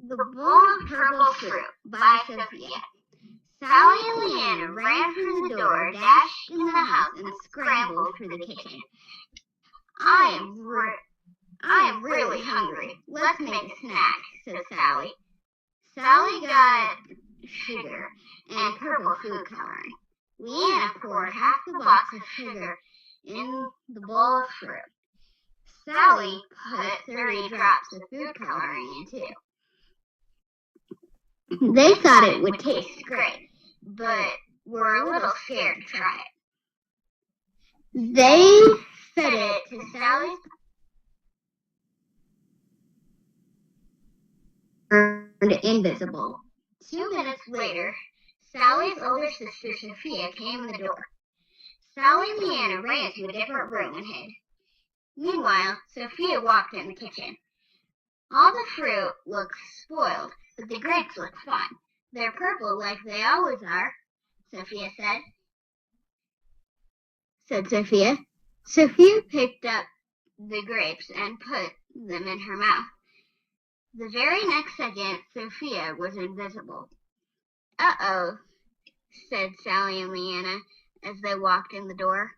The Bowl of Purple Fruit by Sophia. Sally and Leanna ran through the door, dashed into the house, and scrambled for the kitchen. I am really hungry. Let's make a snack, said Sally. Sally got sugar and purple food coloring. Leanna poured half the box of sugar in the bowl of fruit. Sally put 30 drops of food coloring in too. They thought it would taste great, but were a little scared to try it. They fed it to Sally's turned invisible. 2 minutes later, Sally's older sister Sophia came in the door. Sally and Leanna ran to a different room and hid. Meanwhile, Sophia walked in the kitchen. All the fruit looks spoiled, but the grapes look fine. They're purple like they always are, Sophia said Sophia. Sophia picked up the grapes and put them in her mouth. The very next second, Sophia was invisible. Uh-oh, said Sally and Leanna as they walked in the door.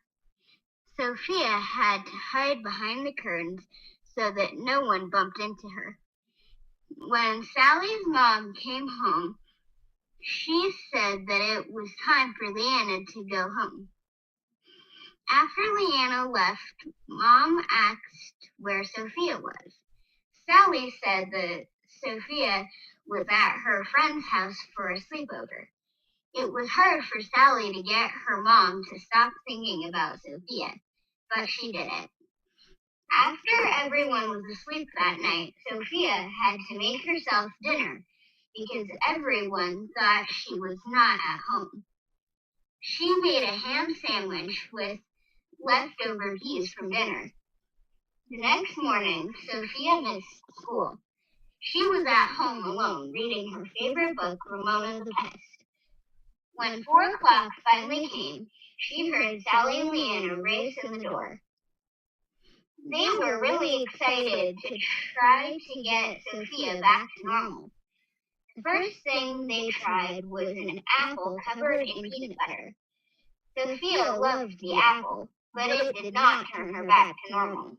Sophia had to hide behind the curtains so that no one bumped into her. When Sally's mom came home, she said that it was time for Leanna to go home. After Leanna left, Mom asked where Sophia was. Sally said that Sophia was at her friend's house for a sleepover. It was hard for Sally to get her mom to stop thinking about Sophia, but she did it. After everyone was asleep that night, Sophia had to make herself dinner because everyone thought she was not at home. She made a ham sandwich with leftover peas from dinner. The next morning, Sophia missed school. She was at home alone reading her favorite book, Ramona the Pest. When 4 o'clock finally came, she heard Sally and Leanna race in the door. They were really excited to try to get Sophia back to normal. The first thing they tried was an apple covered in peanut butter. Sophia loved the apple, but it did not turn her back to normal.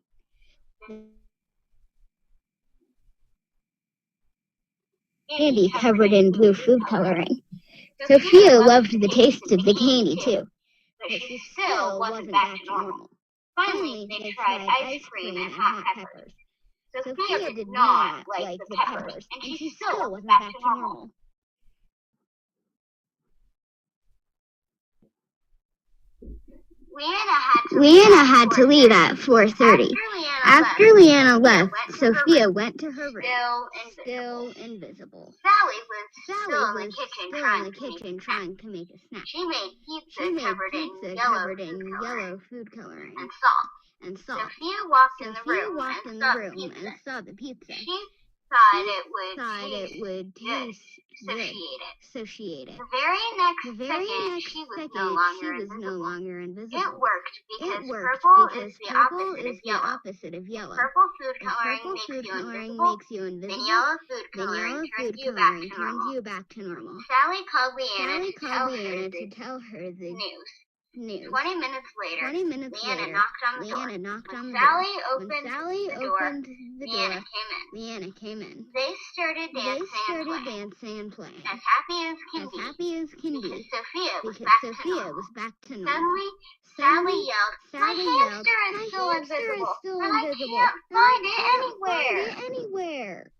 Candy covered in blue food coloring. Sophia loved the taste of the candy too, but she still wasn't back to normal. Finally, they tried ice cream and hot peppers. Sophia did not like the peppers, and she still wasn't back to normal. Leanna had to leave at 4:30. After Leanna left, Sophia went to her room, still invisible. Sally was still in the kitchen trying to make a snack. She made pizza covered in yellow food coloring and salt. Sophia walked in the room and saw the pizza. She thought it would taste good, so she ate it. The very next second, she was no longer invisible. It worked because purple is the opposite of yellow. Purple food coloring makes you invisible. Then yellow food coloring turns you back to normal. Sally called Leanna to tell her the news. 20 minutes later, Leanna knocked on the door. When Sally opened the door, Leanna came in. They started dancing and playing. As happy as can be. Because Sophia was back to normal. Suddenly, Sally yelled, "My hamster is still invisible, and I can't find it anywhere."